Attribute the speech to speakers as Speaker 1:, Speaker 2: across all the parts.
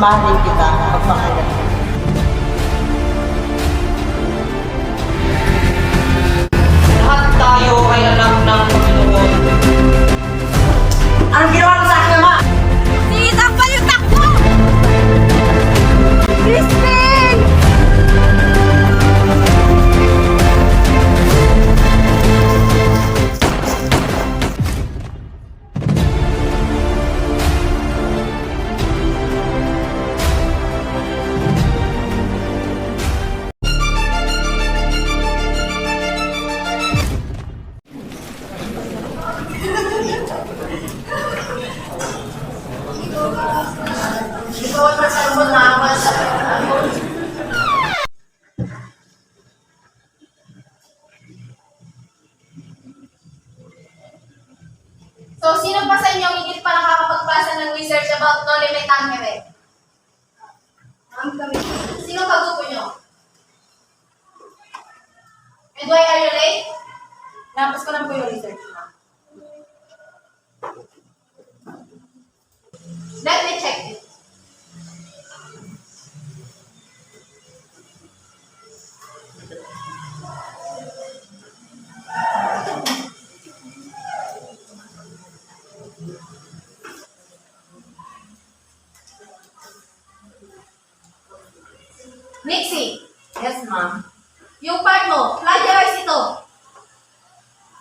Speaker 1: mamahalin kita magpakailan.
Speaker 2: Lahat tayo ay anak ng Panginoon.
Speaker 1: Anong ginawa mo sa akin, Ama?
Speaker 3: Tinatakpan yung takbo! Crispin!
Speaker 1: Ikaw ay masalubon na ako sa
Speaker 3: So, sino pa sa inyo ang higit pa nakakapagpasa ng research about Noli Me Tangere? Kami. Sino kagrupo nyo? And why are you late?
Speaker 1: Tapos ko lang po yung research mo.
Speaker 3: Let me check it. Nixie,
Speaker 1: Yes, ma'am.
Speaker 3: yung part mo, plagiarize ito.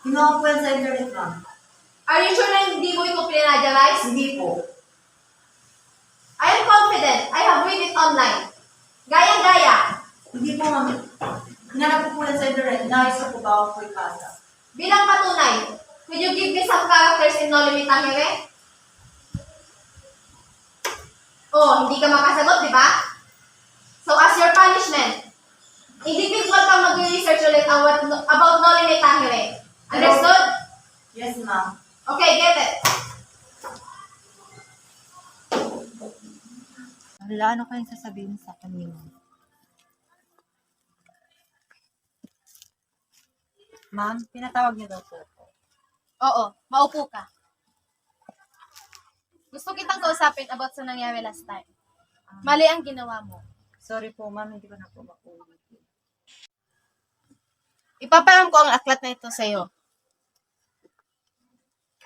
Speaker 1: Kinuha ko yan sa internet, ma'am.
Speaker 3: Are you sure na hindi mo ito plagiarize?
Speaker 1: Hindi po.
Speaker 3: I am confident. I have read it online. Gaya-gaya.
Speaker 1: Hindi po, ma'am. Hinanap ko po yan sa internet. Nais ko po ba ako po ikasa?
Speaker 3: Bilang patunay, could you give me some characters in Noli Me Tangere? Oh, hindi ka makasagot, di ba? So as your punishment, individual kang mag-research ulit about Noli Me Tangere. Understood?
Speaker 1: Yes, ma'am.
Speaker 3: Okay, get it.
Speaker 4: Wala, ano kayong sasabihin sa kanina? Ma'am, pinatawag niyo daw po ako.
Speaker 3: Oo, maupo ka. Gusto kitang kausapin about sa nangyari last time. Mali ang ginawa mo.
Speaker 4: Sorry po, ma'am, hindi ko na po makulit.
Speaker 3: Ipaparam ko ang aklat na ito sa iyo.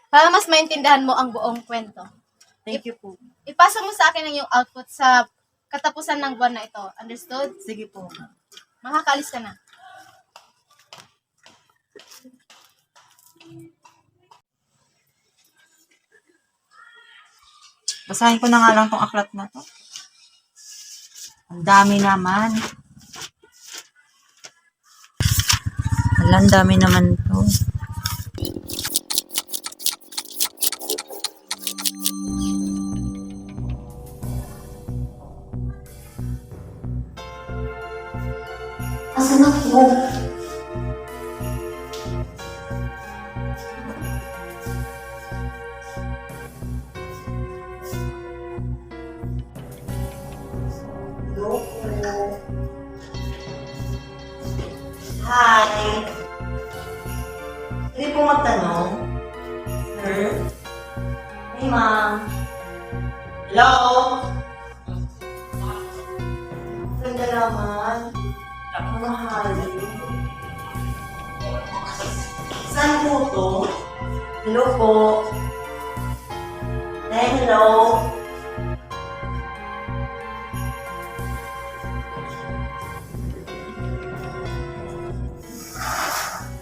Speaker 3: Para mas maintindihan mo ang buong kwento.
Speaker 4: Thank you po.
Speaker 3: Ipasa mo sa akin ang iyong output sa katapusan ng buwan na ito. Understood?
Speaker 4: Sige po, ma'am.
Speaker 3: Makakaalis ka na.
Speaker 4: Basahin ko na nga lang tong aklat na to. Ang dami naman. Ang dami naman to.
Speaker 1: Asan ako? Hi. Pwede po magtanong? Sir? Hey, ma'am. Hello? Ganda naman. Mga hali. Saan po to? Hello po. Hello.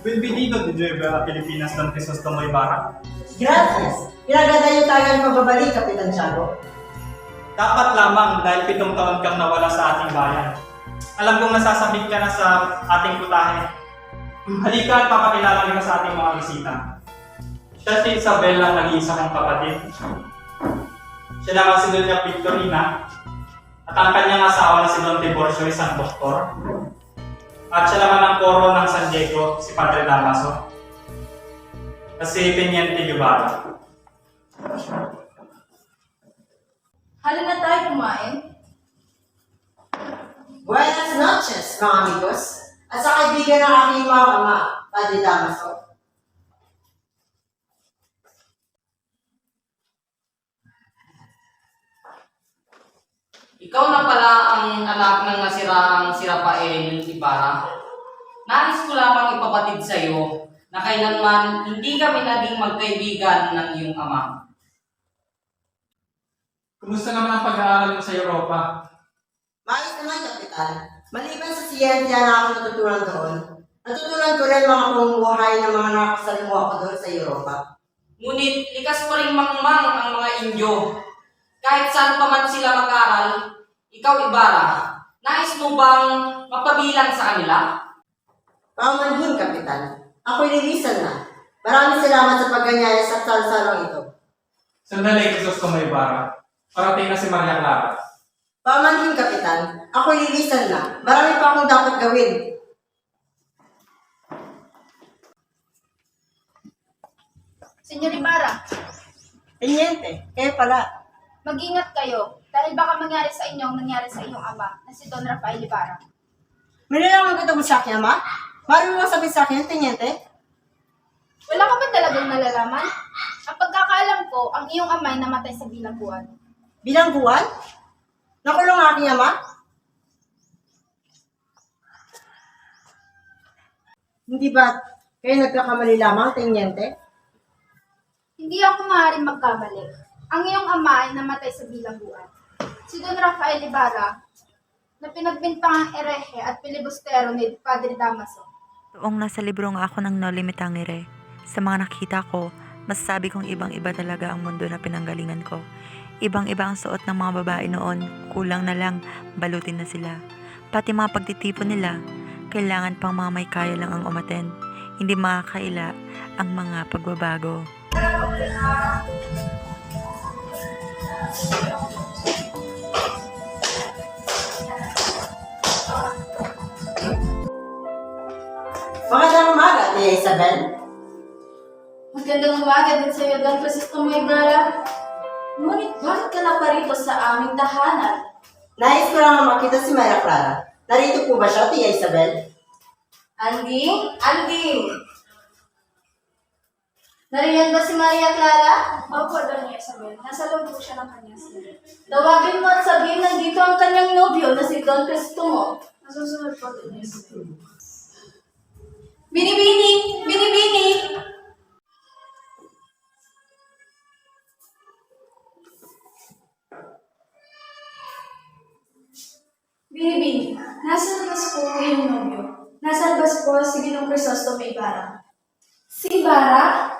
Speaker 5: Bienvenido de nuevo a Pilipinas, Don Crisostomo Ibarra.
Speaker 1: Gracias. Pinaganda niyo tayo ng pagbabalik, Kapitan Tiago.
Speaker 5: Dapat lamang dahil 7 taon kang nawala sa ating bayan. Alam kong nasasabik ka na sa ating putahe. Halika at papakilala ka sa ating mga bisita. Siya si Isabel ang nag-iisa kong kapatid. Siya naman si Doña Victorina. At ang kanyang asawa na si Don Tiborcio, isang doktor. At siya naman ang koro ng San Diego, si Padre Damaso. At si Teniente Guevara.
Speaker 3: Halina tayo kumain.
Speaker 1: Buenas noches, mga amigos. At sa kaibigan ng aking mga ama, Padre Damaso.
Speaker 2: Ikaw na pala ang anak ng nasiraang si Rafael Ibarra. Nais ko lamang ipabatid sa iyo na kailanman hindi kami naging magkaibigan ng iyong ama.
Speaker 5: Kumusta naman ang pag-aaral mo sa Europa?
Speaker 1: Maayos naman, Kapitan. Maliban sa siyensya na ako natutunan doon, natutunan ko rin mga pamumuhay ng mga nakasalimuha ko doon sa Europa.
Speaker 2: Ngunit likas pa rin mangmang ang mga Indyo. Kahit saan pa man sila mag-aral, ikaw Ibarra, nais mo bang mapabilang sa kanila?
Speaker 1: Pamanhin, Kapitan. Ako'y lilisan na. Maraming salamat sa pagganyaya sa salsalong ito.
Speaker 5: Sandali, Crisostomo may bara. Parating na si Maria Clara.
Speaker 1: Pamanhin, Kapitan. Ako'y lilisan na. Marami pa akong dapat gawin.
Speaker 3: Senyor Ibarra,
Speaker 1: Teniente, kayo pala.
Speaker 3: mag-ingat kayo dahil baka mangyari sa inyong nangyari sa inyong ama na si Don Rafael Ibarra.
Speaker 1: May nalaman kita mo sa akin, Ama? Mari mo sabihin sa akin, Teniente?
Speaker 3: Wala ka ba talagang nalalaman? Ang pagkakaalam ko, ang iyong ama ay namatay sa bilangguan.
Speaker 1: Bilangguan? Nakulong ang aking ama? Hindi ba kayo nagkakamali lamang, Teniente?
Speaker 3: Hindi ako maaaring magkamali. Ang iyong ama ay namatay sa bilangguan. Si Don Rafael Ibarra, na pinagbintangang erehe at pilibustero ni Padre Damaso.
Speaker 6: Noong nasa libro nga ako ng No Limit Tangere, sa mga nakita ko, masasabi kong ibang-iba talaga ang mundo na pinanggalingan ko. Ibang-iba ang suot ng mga babae noon, kulang na lang, balutin na sila. Pati mga pagtitipon nila, kailangan pang mga may kaya lang ang umaten. Hindi makakaila ang mga pagbabago.
Speaker 1: Magandang umaga, Tia Isabel.
Speaker 3: Magandang umaga din sa iyo, Don Crisostomo Ibarra. Ngunit bakit ka na pa rito sa aming tahanan?
Speaker 1: Nais ko lang makita si Maria Clara. Narito po ba siya, Tia Isabel?
Speaker 3: Anding? Anding! Nariyan ba si Maria Clara? Opo, Doña Isabel. Nasa loob po siya ng kanyang sila. Tawagin mo at sabihin nandito ang kanyang nobyo na si Don Crisostomo. Nasusunod po, Doña Isabel. Binibini! Binibini!
Speaker 7: Binibini, nasa labas po ang iyong nobyo. Nasa labas po si Ginong Crisostomo Ibarra. Si Ibarra?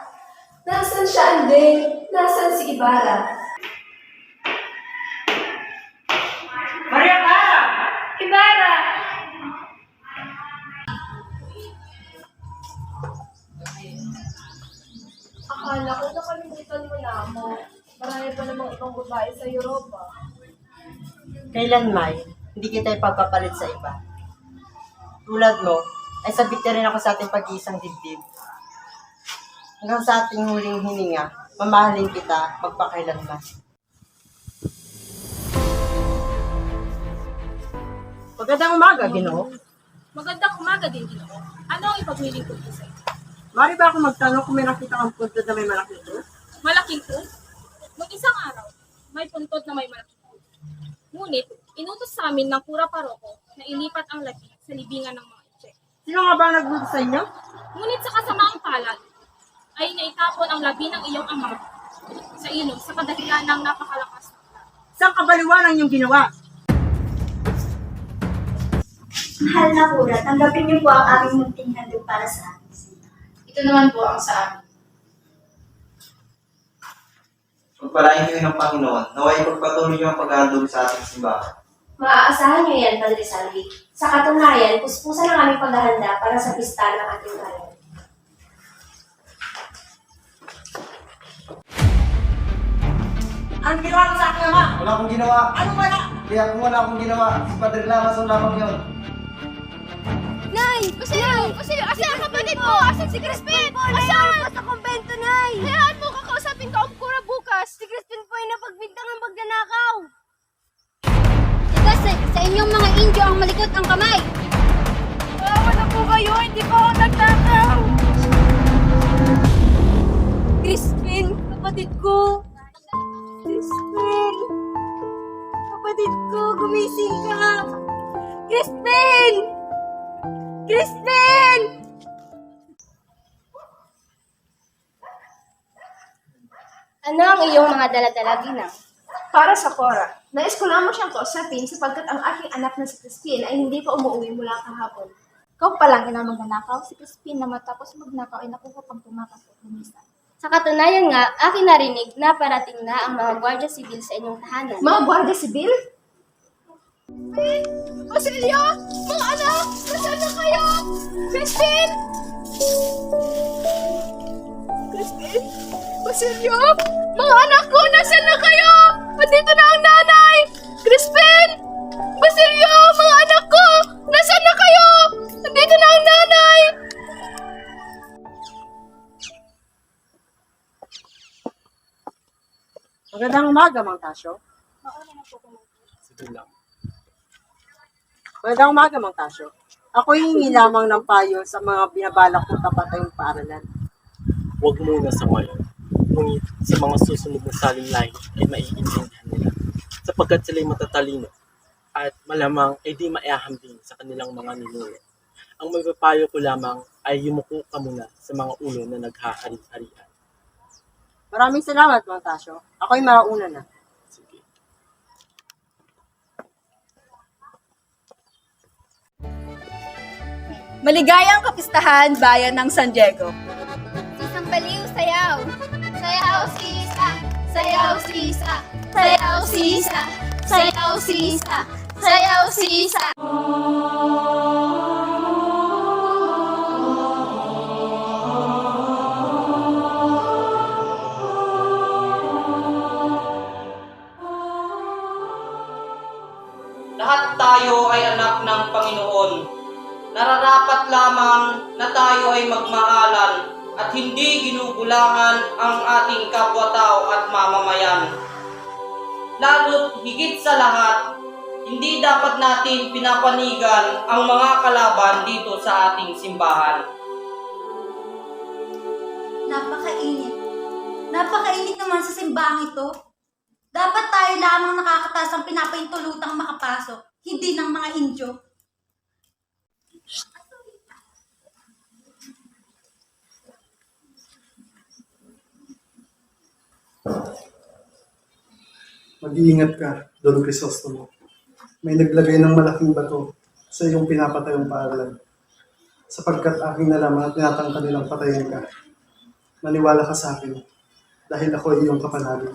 Speaker 7: Nasaan siya, Andeng? Nasaan si Ibarra?
Speaker 2: Maria Clara!
Speaker 7: Ibarra!
Speaker 3: Akala ko nakalimutan mo na ako. Marami pa namang ibang babae sa Europa.
Speaker 1: Kailan, May? Hindi kita ipagpapalit sa iba. Tulad mo, ay sabik na rin ako sa ating pag-iisang dibdib. Hanggang sa ating huling hininga, mamahalin kita magpakailanman. Magandang umaga, Ginoo.
Speaker 8: Magandang umaga din, Ginoo. Ano ang ipagwiling ko sa iyo?
Speaker 1: Mari ba ako magtanong kung may nakita kang punto na may malaking ito?
Speaker 8: Malaking po? Nung isang araw, may puntod na may malaking po. Ngunit, inutos sa amin ng Kura Paroko na ilipat ang labi sa libingan ng mga Itche.
Speaker 1: Sino nga ba ang nagbuto sa inyo?
Speaker 8: Ngunit sa kasamaang palad, ay naitapon ang labi ng iyong ama sa ilog sa kadahilan ng napakalakas na ulan.
Speaker 1: Saan kabaliwan ang iyong ginawa?
Speaker 7: Mahal na Kura, tanggapin niyo po ang aming munting handog para sa amin.
Speaker 3: Ito naman po ang sa amin.
Speaker 9: Pagpalain kayo ng Panginoon, naway pagpatuloy niyo ang paghahandog sa ating simbahan.
Speaker 7: Maaasahan niyo yan, Padre Salvi. Sa katunayan, puspusan ang aming paghahanda para sa pista ng ating bayan.
Speaker 1: Ang ginawa mo sa akin, Ama?
Speaker 9: Wala akong ginawa.
Speaker 1: Ano wala?
Speaker 9: Kaya kung wala akong ginawa, si Padre Lamason lamang yun.
Speaker 3: Nay! Kasi ang kapatid mo! Asan si Crispin? Asan? Sa kumbento, Nay! Hayaan mo, kakausapin ko ang Kura bukas. Si Crispin po ay napagbintang ng magnanakaw.
Speaker 10: Kasi sa inyong mga Indio ang malikot ang kamay.
Speaker 3: Kawawa na po kayo, hindi pa ako nagtakaw.
Speaker 10: Crispin, kapatid ko.
Speaker 3: Crispin! Kapatid ko,
Speaker 10: Gumising ka! Crispin! Crispin!
Speaker 7: Ano ang iyong mga dala-dala, Ginang?
Speaker 3: Para sa Cora, nais ko lamang siyang kausapin sapagkat ang aking anak na si Crispin ay hindi pa umuwi mula kahapon.
Speaker 10: Ikaw pa lang ina magnanakaw. Si Crispin na matapos magnakaw ay nakuha pang pumakas at lumisan.
Speaker 7: Sa katunayan nga, aking narinig na parating na ang mga Guardia Civil sa inyong tahanan.
Speaker 3: Mga Guardia Civil? Basilio! Mga anak! Nasaan na kayo? Crispin! Crispin? Basilio! Mga anak ko! Nasaan na kayo? Andito na ang nanay! Crispin! Basilio! Mga anak ko! Nasaan na kayo? Andito na ang nanay!
Speaker 1: Magandang umaga, Mang Tasyo.
Speaker 5: Sige lang.
Speaker 1: Magandang umaga, Mang Tasyo. Ako hihingi lamang ng payo sa mga binabalak kong kapatayong paaralan.
Speaker 11: Huwag muna sa ngayon. Ngunit sa mga susunod na salinlahi ay maiintindihan nila. Sapagkat sila'y matatalino at malamang ay di maiahambing sa kanilang mga ninuno. Ang may papayo ko lamang ay yumuko ka muna sa mga ulo na naghahari-harian.
Speaker 1: Maraming salamat, Mang Tasyo. Ako'y mauna na.
Speaker 11: Sige.
Speaker 12: Maligayang kapistahan, bayan ng San Diego.
Speaker 10: Isang baliw, sayaw! Sayaw, sisa! Sayaw, sisa! Sayaw, sisa! Sayaw, sisa! Sayaw, sisa!
Speaker 2: Lahat tayo ay anak ng Panginoon. Nararapat lamang na tayo ay magmahalan at hindi ginugulangan ang ating kapwa-tao at mamamayan. Lalo't higit sa lahat, hindi dapat natin pinapanigan ang mga kalaban dito sa ating simbahan.
Speaker 10: Napakainit. Napakainit naman sa simbahang ito. Dapat tayo lamang nakakatas ang pinapaintulutang makapasok, hindi ng mga Indyo.
Speaker 13: Mag-iingat ka, Don Crisostomo. May naglagay ng malaking bato sa iyong pinapatayong paaralan. Sapagkat aking nalaman at tinatangka nilang patayin ka. Maniwala ka sa akin dahil ako ay iyong kapanalig.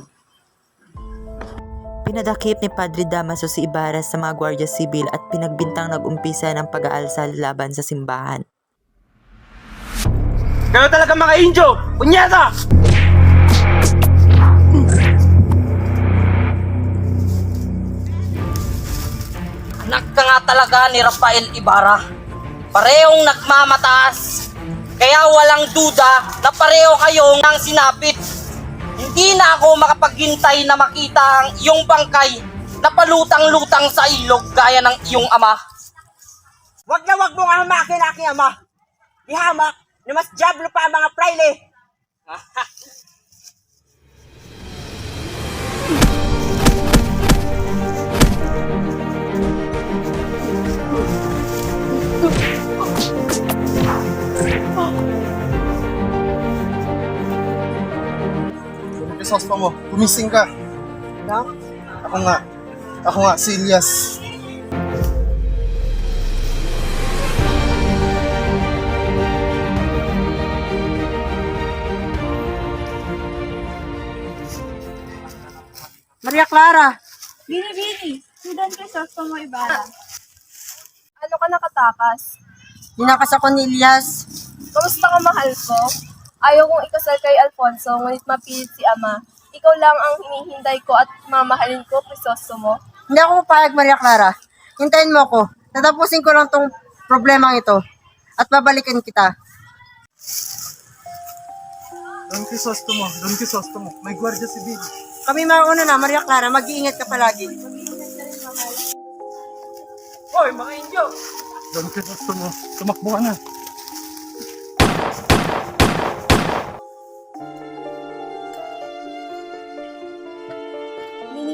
Speaker 6: Pinadakip ni Padre Damaso si Ibarra sa mga Guardia Civil at pinagbintang nag-umpisa ng pag-aalsa laban sa simbahan.
Speaker 11: Kayo talaga mga Indio! Punyeta!
Speaker 2: Anak ka nga talaga ni Rafael Ibarra. Parehong nagmamataas. Kaya walang duda na pareho kayong nang sinapit. Hindi na ako makapaghintay na makita ang iyong bangkay na palutang-lutang sa ilog gaya ng iyong ama.
Speaker 1: Wag na wag mong hamakin aking ama. Ihamak na mas diablo pa ang mga praile.
Speaker 13: Crisostomo, gumising ka.
Speaker 1: No?
Speaker 13: Ako nga, si Elias.
Speaker 1: Maria Clara,
Speaker 3: Bini, si Don Crisostomo Ibarra. Ano ka nakatakas?
Speaker 1: dinakas ako ni Elias.
Speaker 3: Kamusta ka, mahal ko? Ayaw kong ikasal kay Alfonso, ngunit mapilit si Ama. Ikaw lang ang hinihintay ko at mamahalin ko, Crisostomo.
Speaker 1: Hindi ako papayag, Maria Clara. Hintayin mo ako. Tatapusin ko lang tong problemang ito. At babalikan kita.
Speaker 13: Don Crisostomo, may Guardia Civil.
Speaker 1: Kami mauna na, Maria Clara. Mag-iingat ka palagi.
Speaker 2: Hoy, mga Indio!
Speaker 13: Don Crisostomo, tumakbo ka na.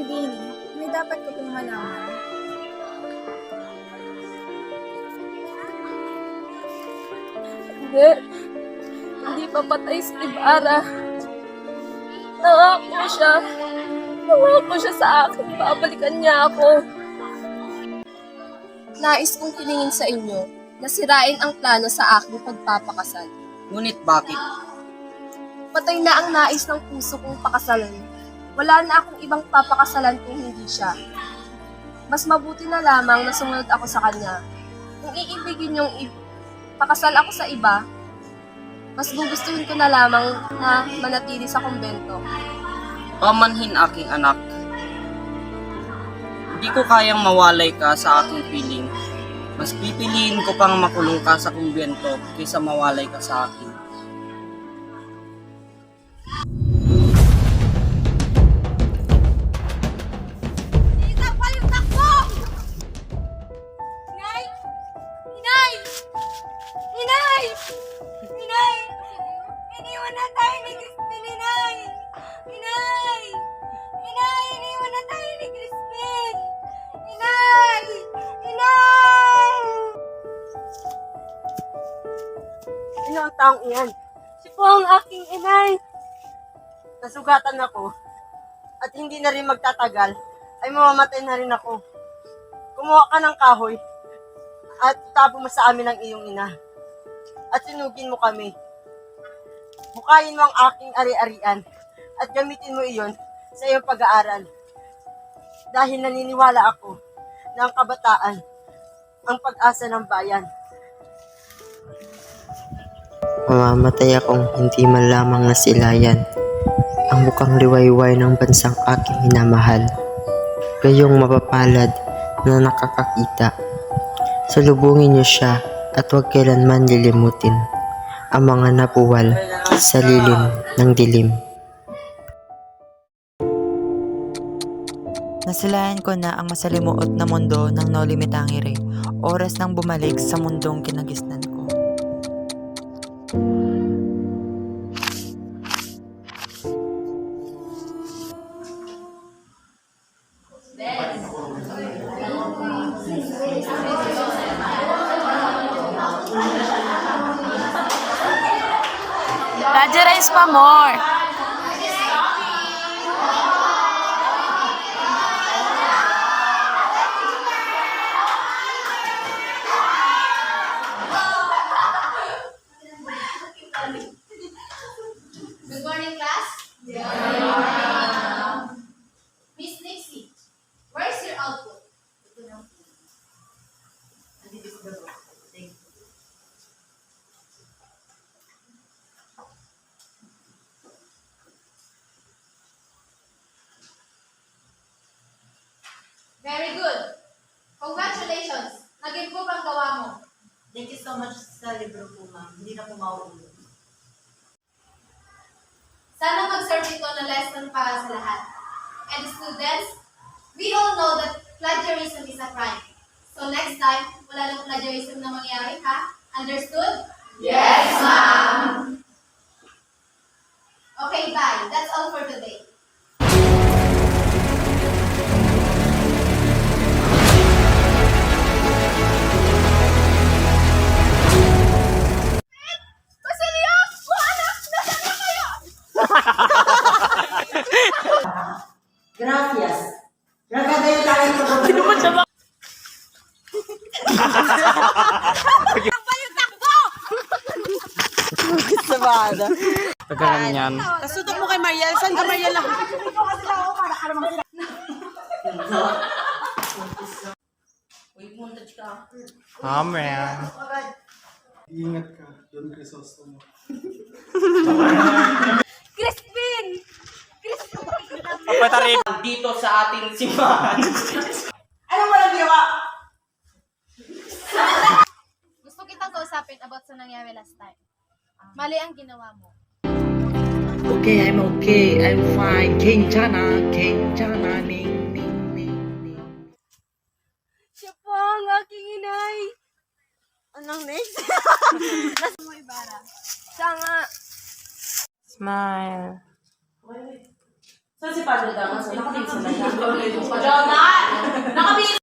Speaker 3: Bini, may dapat ko pong malaman.
Speaker 7: Hindi pa patay si Ibarra. Nangako siya sa akin, babalikan niya ako. Nais kong hilingin sa inyo na sirain ang plano sa aking pagpapakasal.
Speaker 2: Ngunit bakit?
Speaker 7: Patay na ang nais ng puso kong pakasalan. Wala na akong ibang papakasalan kung hindi siya. Mas mabuti na lamang na sumunod ako sa kanya. Kung iibigin niyong pakasal ako sa iba, mas gugustuhin ko na lamang na manatili sa kumbento.
Speaker 2: Pamanhin aking anak. Hindi ko kayang mawalay ka sa aking piling. Mas pipiliin ko pang makulong ka sa kumbento kaysa mawalay ka sa akin.
Speaker 10: Iniwan na tayo ni Crispin, Inay! Inay! Inay! Iniwan na tayo ni Crispin! Inay! Inay!
Speaker 1: Sino ang taong iyan?
Speaker 10: Si po ang aking inay.
Speaker 1: Nasugatan ako. At hindi na rin magtatagal, ay mamamatay na rin ako. Kumuha ka ng kahoy at tabo mo sa amin ang iyong ina. At sinugin mo kami. Bukayin mo ang aking ari-arian at gamitin mo iyon sa iyong pag-aaral. Dahil naniniwala ako na ang kabataan ang pag-asa ng bayan.
Speaker 14: Mamamatay akong hindi man lamang nasilayan ang bukang liwayway ng bansang aking minamahal. Gayong mapapalad na nakakakita. Salubungin niyo siya at huwag kailanman lilimutin ang mga napuwal sa lilim ng dilim.
Speaker 6: Nasilayan ko na ang masalimuot na mundo ng Noli Me Tangere. Oras nang bumalik sa mundong kinagisnan ko.
Speaker 12: Radyo pa more.
Speaker 3: Good morning, class. Good morning. Miss Nixie, where's your output? Very good. Congratulations. Nag-improve ang gawa mo.
Speaker 10: Thank you so much sa libro po, ma'am. Hindi na po mauulit.
Speaker 3: Sana mag-serve ito na lesson para sa lahat. And students, we all know that plagiarism is a crime. So next time, wala nang plagiarism na mangyari, ha? Understood? Yes, ma'am! Okay, bye. That's all for today.
Speaker 1: Gracias. Nagkagayon tayo sa Sabada.
Speaker 5: Pagkakan yan.
Speaker 12: Tasutok mo kay Mariel. Saan ka, Mariel?
Speaker 5: Amen.
Speaker 13: Ingat ka, Don Crisostomo.
Speaker 7: Crispin!
Speaker 5: Papatarin.
Speaker 2: Dito sa ating simbahan.
Speaker 1: Ano mo lang ginawa?
Speaker 3: Gusto kitang kausapin about sa nangyari last time. Mali ang ginawa mo.
Speaker 14: Okay, I'm okay. I'm fine. 괜찮아, 괜찮아. ning, ning, ning, ning.
Speaker 7: Siya po ang aking inay.
Speaker 1: Anong next?
Speaker 7: Nasa mo, Ibarra. Siya nga.
Speaker 6: Smile.
Speaker 1: Saan si Padre Damas? Nakapit sa